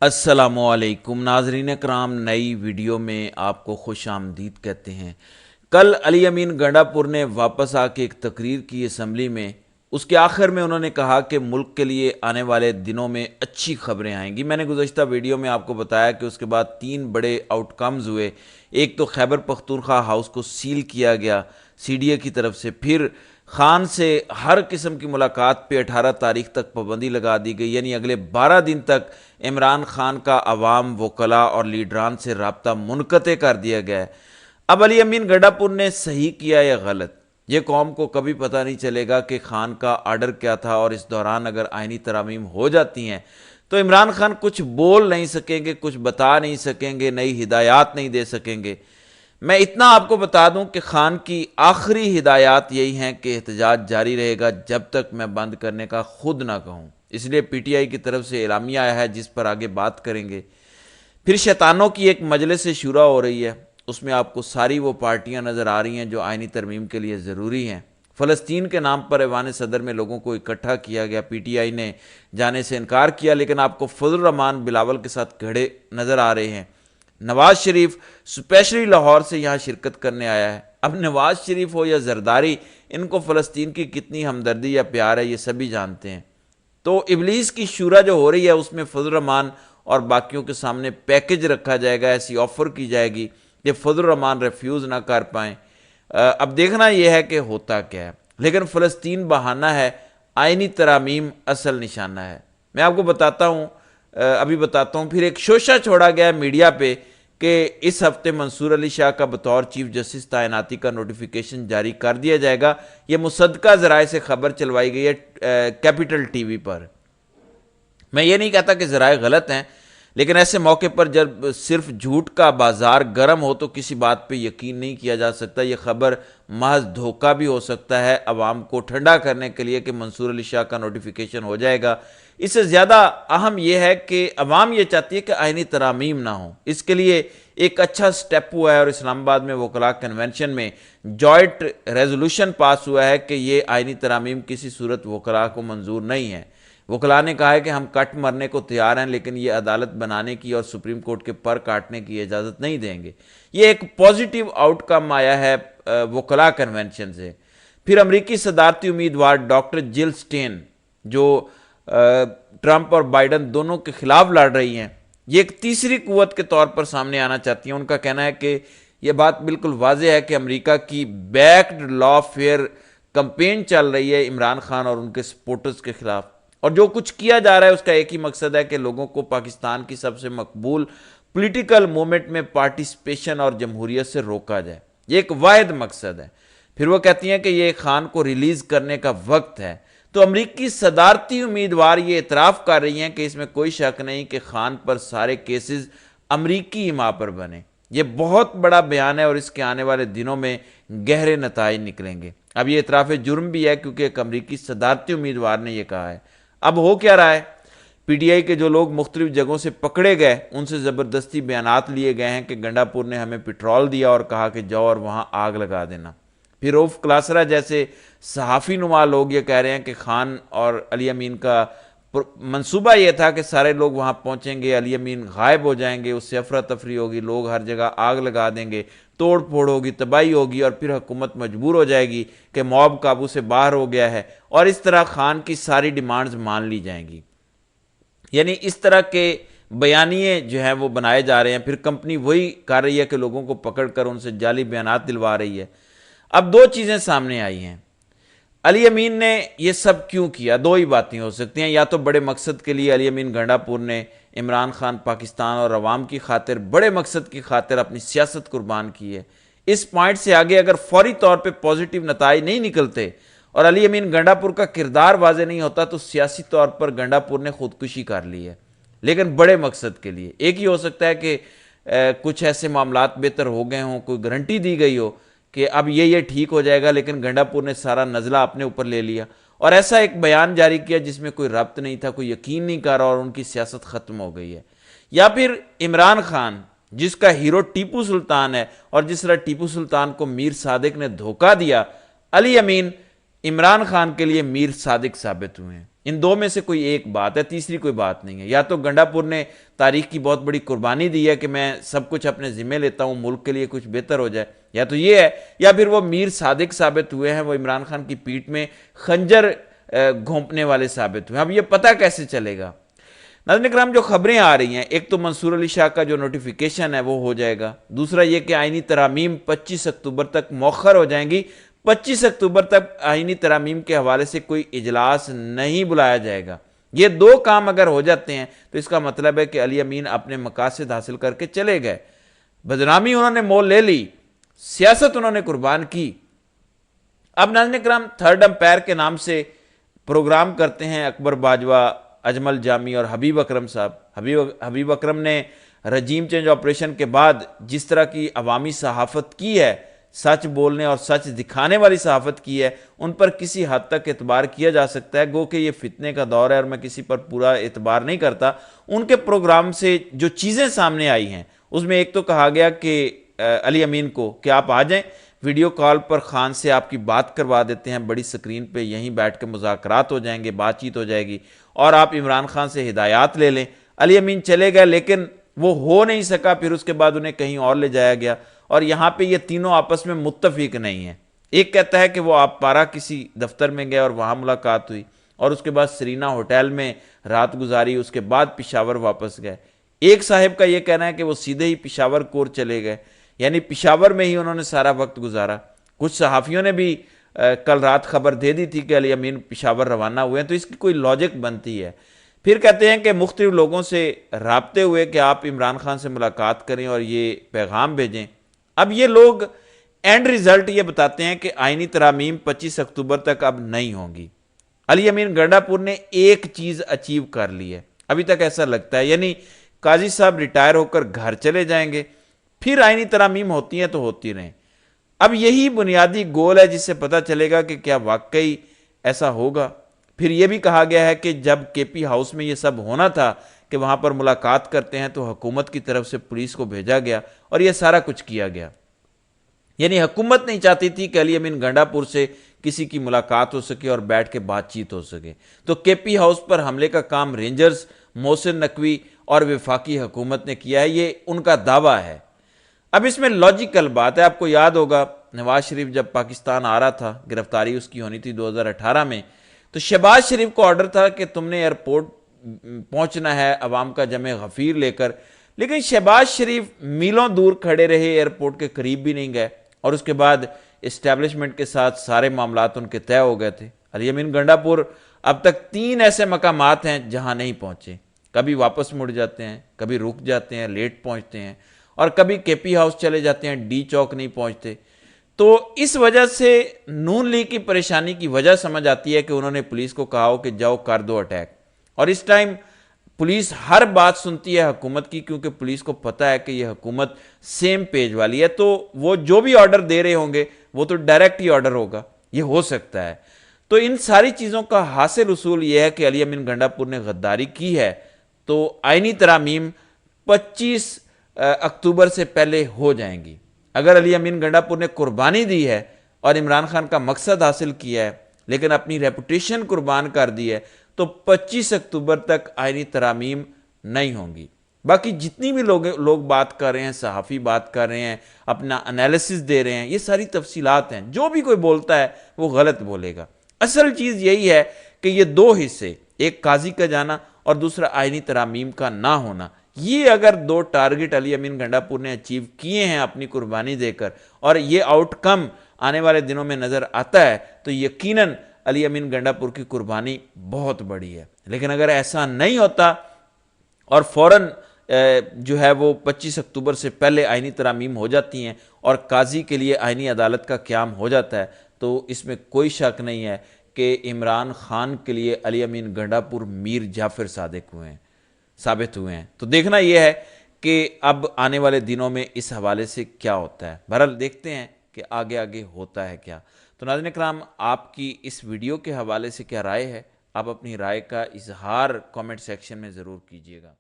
السلام علیکم ناظرین کرام، نئی ویڈیو میں آپ کو خوش آمدید کہتے ہیں۔ کل علی امین گنڈا پور نے واپس آ کے ایک تقریر کی اسمبلی میں۔ اس کے آخر میں انہوں نے کہا کہ ملک کے لیے آنے والے دنوں میں اچھی خبریں آئیں گی۔ میں نے گزشتہ ویڈیو میں آپ کو بتایا کہ اس کے بعد 3 بڑے آؤٹ کمز ہوئے۔ ایک تو خیبر پختونخوا ہاؤس کو سیل کیا گیا سی ڈی اے کی طرف سے، پھر خان سے ہر قسم کی ملاقات پہ 18 تاریخ تک پابندی لگا دی گئی، یعنی اگلے 12 دن تک عمران خان کا عوام، وکلاء اور لیڈران سے رابطہ منقطع کر دیا گیا ہے۔ اب علی امین گنڈا پور نے صحیح کیا یا غلط، یہ قوم کو کبھی پتہ نہیں چلے گا کہ خان کا آرڈر کیا تھا، اور اس دوران اگر آئینی ترامیم ہو جاتی ہیں تو عمران خان کچھ بول نہیں سکیں گے، کچھ بتا نہیں سکیں گے، نئی ہدایات نہیں دے سکیں گے۔ میں اتنا آپ کو بتا دوں کہ خان کی آخری ہدایات یہی ہیں کہ احتجاج جاری رہے گا جب تک میں بند کرنے کا خود نہ کہوں۔ اس لیے پی ٹی آئی کی طرف سے اعلامیہ آیا ہے جس پر آگے بات کریں گے۔ پھر شیطانوں کی ایک مجلس شورا ہو رہی ہے، اس میں آپ کو ساری وہ پارٹیاں نظر آ رہی ہیں جو آئینی ترمیم کے لیے ضروری ہیں۔ فلسطین کے نام پر ایوان صدر میں لوگوں کو اکٹھا کیا گیا، پی ٹی آئی نے جانے سے انکار کیا، لیکن آپ کو فضل الرحمان بلاول کے ساتھ کھڑے نظر آ رہے ہیں۔ نواز شریف اسپیشلی لاہور سے یہاں شرکت کرنے آیا ہے۔ اب نواز شریف ہو یا زرداری، ان کو فلسطین کی کتنی ہمدردی یا پیار ہے یہ سبھی جانتے ہیں۔ تو ابلیس کی شورا جو ہو رہی ہے اس میں فضل الرحمان اور باقیوں کے سامنے پیکج رکھا جائے گا، ایسی آفر کی جائے گی کہ فضل الرحمان ریفیوز نہ کر پائیں۔ اب دیکھنا یہ ہے کہ ہوتا کیا ہے، لیکن فلسطین بہانہ ہے، آئینی ترامیم اصل نشانہ ہے۔ میں آپ کو بتاتا ہوں، پھر ایک شوشہ چھوڑا گیا میڈیا پہ کہ اس ہفتے منصور علی شاہ کا بطور چیف جسٹس تعیناتی کا نوٹیفیکیشن جاری کر دیا جائے گا۔ یہ مصدقہ ذرائع سے خبر چلوائی گئی ہے کیپٹل ٹی وی پر۔ میں یہ نہیں کہتا کہ ذرائع غلط ہیں، لیکن ایسے موقع پر جب صرف جھوٹ کا بازار گرم ہو تو کسی بات پہ یقین نہیں کیا جا سکتا۔ یہ خبر محض دھوکہ بھی ہو سکتا ہے عوام کو ٹھنڈا کرنے کے لیے کہ منصور علی شاہ کا نوٹیفیکیشن ہو جائے گا۔ اس سے زیادہ اہم یہ ہے کہ عوام یہ چاہتی ہے کہ آئینی ترامیم نہ ہو۔ اس کے لیے ایک اچھا سٹیپ ہوا ہے، اور اسلام آباد میں وکلاء کنونشن میں جوائنٹ ریزولوشن پاس ہوا ہے کہ یہ آئینی ترامیم کسی صورت وکلاء کو منظور نہیں ہے۔ وکلاء نے کہا ہے کہ ہم کٹ مرنے کو تیار ہیں، لیکن یہ عدالت بنانے کی اور سپریم کورٹ کے پر کاٹنے کی اجازت نہیں دیں گے۔ یہ ایک پازیٹیو آؤٹ کم آیا ہے وکلاء کنونشن سے۔ پھر امریکی صدارتی امیدوار ڈاکٹر جل سٹین جو ٹرمپ اور بائیڈن دونوں کے خلاف لڑ رہی ہیں، یہ ایک تیسری قوت کے طور پر سامنے آنا چاہتی ہیں۔ ان کا کہنا ہے کہ یہ بات بالکل واضح ہے کہ امریکہ کی بیکڈ لا فیئر کمپین چل رہی ہے عمران خان اور ان کے سپورٹرز کے خلاف، اور جو کچھ کیا جا رہا ہے اس کا ایک ہی مقصد ہے کہ لوگوں کو پاکستان کی سب سے مقبول پولیٹیکل موومنٹ میں پارٹیسپیشن اور جمہوریت سے روکا جائے۔ یہ ایک واحد مقصد ہے۔ پھر وہ کہتی ہیں کہ یہ خان کو ریلیز کرنے کا وقت ہے۔ تو امریکی صدارتی امیدوار یہ اعتراف کر رہی ہیں کہ اس میں کوئی شک نہیں کہ خان پر سارے کیسز امریکی حما پر بنے۔ یہ بہت بڑا بیان ہے، اور اس کے آنے والے دنوں میں گہرے نتائج نکلیں گے۔ اب یہ اعتراف جرم بھی ہے کیونکہ ایک امریکی صدارتی امیدوار نے یہ کہا ہے۔ اب ہو کیا رہا ہے؟ پی ٹی آئی کے جو لوگ مختلف جگہوں سے پکڑے گئے ان سے زبردستی بیانات لیے گئے ہیں کہ گنڈا پور نے ہمیں پٹرول دیا اور کہا کہ جاؤ اور وہاں آگ لگا دینا۔ پھر روف کلاسرا جیسے صحافی نما لوگ یہ کہہ رہے ہیں کہ خان اور علی امین کا منصوبہ یہ تھا کہ سارے لوگ وہاں پہنچیں گے، علی امین غائب ہو جائیں گے، اس سے افراتفری ہوگی، لوگ ہر جگہ آگ لگا دیں گے، توڑ پھوڑ ہوگی، تباہی ہوگی، اور پھر حکومت مجبور ہو جائے گی کہ موب قابو سے باہر ہو گیا ہے، اور اس طرح خان کی ساری ڈیمانڈز مان لی جائیں گی۔ یعنی اس طرح کے بیانیے جو ہیں وہ بنائے جا رہے ہیں۔ پھر کمپنی وہی کر رہی ہے کہ لوگوں کو پکڑ کر ان سے جعلی بیانات دلوا رہی ہے۔ اب 2 چیزیں سامنے آئی ہیں۔ علی امین نے یہ سب کیوں کیا؟ 2 ہی باتیں ہو سکتی ہیں، یا تو بڑے مقصد کے لیے علی امین گنڈا پور نے عمران خان، پاکستان اور عوام کی خاطر، بڑے مقصد کی خاطر اپنی سیاست قربان کی ہے۔ اس پوائنٹ سے آگے اگر فوری طور پہ پازیٹیو نتائج نہیں نکلتے اور علی امین گنڈا پور کا کردار واضح نہیں ہوتا تو سیاسی طور پر گنڈا پور نے خودکشی کر لی ہے، لیکن بڑے مقصد کے لیے۔ ایک ہی ہو سکتا ہے کہ کچھ ایسے معاملات بہتر ہو گئے ہوں، کوئی گارنٹی دی گئی ہو کہ اب یہ ٹھیک ہو جائے گا، لیکن گنڈا پور نے سارا نزلہ اپنے اوپر لے لیا اور ایسا ایک بیان جاری کیا جس میں کوئی ربط نہیں تھا، کوئی یقین نہیں کر رہا، اور ان کی سیاست ختم ہو گئی ہے۔ یا پھر عمران خان جس کا ہیرو ٹیپو سلطان ہے، اور جس طرح ٹیپو سلطان کو میر صادق نے دھوکہ دیا، علی امین عمران خان کے لیے میر صادق ثابت ہوئے ہیں۔ ان دو میں سے کوئی ایک بات ہے، تیسری کوئی بات نہیں ہے۔ یا تو گنڈاپور نے تاریخ کی بہت بڑی قربانی دی ہے کہ میں سب کچھ اپنے ذمہ لیتا ہوں، ملک کے لیے کچھ بہتر ہو جائے، یا تو یہ ہے، یا پھر وہ میر صادق ثابت ہوئے ہیں، وہ عمران خان کی پیٹھ میں خنجر گھونپنے والے ثابت ہوئے ہیں۔ اب یہ پتہ کیسے چلے گا؟ ناظرین کرام، جو خبریں آ رہی ہیں، ایک تو منصور علی شاہ کا جو نوٹیفیکیشن ہے وہ ہو جائے گا، دوسرا یہ کہ آئینی ترامیم 25 اکتوبر تک مؤخر ہو جائیں گی۔ 25 اکتوبر تک آئینی ترامیم کے حوالے سے کوئی اجلاس نہیں بلایا جائے گا۔ یہ دو کام اگر ہو جاتے ہیں تو اس کا مطلب ہے کہ علی امین اپنے مقاصد حاصل کر کے چلے گئے، بدنامی انہوں نے مول لے لی، سیاست انہوں نے قربان کی۔ اب ناظرین کرام، تھرڈ امپائر کے نام سے پروگرام کرتے ہیں اکبر باجوہ، اجمل جامی اور حبیب اکرم صاحب۔ حبیب اکرم نے رجیم چینج آپریشن کے بعد جس طرح کی عوامی صحافت کی ہے، سچ بولنے اور سچ دکھانے والی صحافت کی ہے، ان پر کسی حد تک اعتبار کیا جا سکتا ہے۔ گو کہ یہ فتنے کا دور ہے اور میں کسی پر پورا اعتبار نہیں کرتا۔ ان کے پروگرام سے جو چیزیں سامنے آئی ہیں، اس میں ایک تو کہا گیا کہ علی امین کو کہ آپ آ جائیں، ویڈیو کال پر خان سے آپ کی بات کروا دیتے ہیں، بڑی سکرین پہ یہیں بیٹھ کے مذاکرات ہو جائیں گے، بات چیت ہو جائے گی، اور آپ عمران خان سے ہدایات لے لیں۔ علی امین چلے گئے، لیکن وہ ہو نہیں سکا، پھر اس کے بعد انہیں کہیں اور لے جایا گیا، اور یہاں پہ یہ تینوں آپس میں متفق نہیں ہیں۔ ایک کہتا ہے کہ وہ آپ پارا کسی دفتر میں گئے اور وہاں ملاقات ہوئی، اور اس کے بعد سرینا ہوٹل میں رات گزاری، اس کے بعد پشاور واپس گئے۔ ایک صاحب کا یہ کہنا ہے کہ وہ سیدھے ہی پشاور کور چلے گئے، یعنی پشاور میں ہی انہوں نے سارا وقت گزارا۔ کچھ صحافیوں نے بھی کل رات خبر دے دی تھی کہ علی امین پشاور روانہ ہوئے ہیں، تو اس کی کوئی لاجک بنتی ہے۔ پھر کہتے ہیں کہ مختلف لوگوں سے رابطے ہوئے کہ آپ عمران خان سے ملاقات کریں اور یہ پیغام بھیجیں۔ اب یہ لوگ اینڈ ریزلٹ یہ بتاتے ہیں کہ آئینی ترامیم 25 اکتوبر تک اب نہیں ہوں گی۔ علی امین گنڈاپور نے ایک چیز اچیو کر لی ہے، ابھی تک ایسا لگتا ہے، یعنی قاضی صاحب ریٹائر ہو کر گھر چلے جائیں گے، پھر آئینی ترامیم ہوتی ہیں تو ہوتی رہیں۔ اب یہی بنیادی گول ہے جس سے پتہ چلے گا کہ کیا واقعی ایسا ہوگا۔ پھر یہ بھی کہا گیا ہے کہ جب کے پی ہاؤس میں یہ سب ہونا تھا کہ وہاں پر ملاقات کرتے ہیں، تو حکومت کی طرف سے پولیس کو بھیجا گیا اور یہ سارا کچھ کیا گیا، یعنی حکومت نہیں چاہتی تھی کہ علی امین گنڈاپور سے کسی کی ملاقات ہو سکے اور بیٹھ کے بات چیت ہو سکے۔ تو کے پی ہاؤس پر حملے کا کام رینجرز، محسن نقوی اور وفاقی حکومت نے کیا ہے، یہ ان کا دعویٰ ہے۔ اب اس میں لاجیکل بات ہے، آپ کو یاد ہوگا نواز شریف جب پاکستان آ رہا تھا، گرفتاری اس کی ہونی تھی 2018 میں، تو شہباز شریف کو آرڈر تھا کہ تم نے ایئرپورٹ پہنچنا ہے عوام کا جمع غفیر لے کر، لیکن شہباز شریف میلوں دور کھڑے رہے، ایئرپورٹ کے قریب بھی نہیں گئے، اور اس کے بعد اسٹیبلشمنٹ کے ساتھ سارے معاملات ان کے طے ہو گئے تھے۔ علی امین گنڈاپور اب تک 3 ایسے مقامات ہیں جہاں نہیں پہنچے، کبھی واپس مڑ جاتے ہیں، کبھی رک جاتے ہیں، لیٹ پہنچتے ہیں، اور کبھی کے پی ہاؤس چلے جاتے ہیں، ڈی چوک نہیں پہنچتے۔ تو اس وجہ سے نون لیگ کی پریشانی کی وجہ سمجھ آتی ہے کہ انہوں نے پولیس کو کہا ہو کہ جاؤ کر دو اٹیک، اور اس ٹائم پولیس ہر بات سنتی ہے حکومت کی، کیونکہ پولیس کو پتہ ہے کہ یہ حکومت سیم پیج والی ہے، تو وہ جو بھی آرڈر دے رہے ہوں گے وہ تو ڈائریکٹ ہی آرڈر ہوگا، یہ ہو سکتا ہے۔ تو ان ساری چیزوں کا حاصل اصول یہ ہے کہ علی امین گنڈاپور نے غداری کی ہے، تو آئینی ترامیم 25 اکتوبر سے پہلے ہو جائیں گی۔ اگر علی امین گنڈاپور نے قربانی دی ہے اور عمران خان کا مقصد حاصل کیا ہے، لیکن اپنی ریپوٹیشن قربان کر دی ہے، تو 25 اکتوبر تک آئینی ترامیم نہیں ہوں گی۔ باقی جتنی بھی لوگ بات کر رہے ہیں، صحافی بات کر رہے ہیں، اپنا انالیسس دے رہے ہیں، یہ ساری تفصیلات ہیں، جو بھی کوئی بولتا ہے وہ غلط بولے گا۔ اصل چیز یہی ہے کہ یہ 2 حصے، ایک قاضی کا جانا اور دوسرا آئینی ترامیم کا نہ ہونا، یہ اگر 2 ٹارگٹ علی امین گنڈاپور نے اچیو کیے ہیں اپنی قربانی دے کر، اور یہ آؤٹ کم آنے والے دنوں میں نظر آتا ہے، تو یقیناً علی امین گنڈاپور کی قربانی بہت بڑی ہے۔ لیکن اگر ایسا نہیں ہوتا اور فوراً جو ہے وہ 25 اکتوبر سے پہلے آئینی ترامیم ہو جاتی ہیں اور قاضی کے لیے آئینی عدالت کا قیام ہو جاتا ہے، تو اس میں کوئی شک نہیں ہے کہ عمران خان کے لیے علی امین گنڈاپور میر جعفر ثابت ہوئے ہیں۔ تو دیکھنا یہ ہے کہ اب آنے والے دنوں میں اس حوالے سے کیا ہوتا ہے۔ بہرحال دیکھتے ہیں کہ آگے آگے ہوتا ہے کیا۔ تو ناظرین اکرام، آپ کی اس ویڈیو کے حوالے سے کیا رائے ہے؟ آپ اپنی رائے کا اظہار کامنٹ سیکشن میں ضرور کیجیے گا۔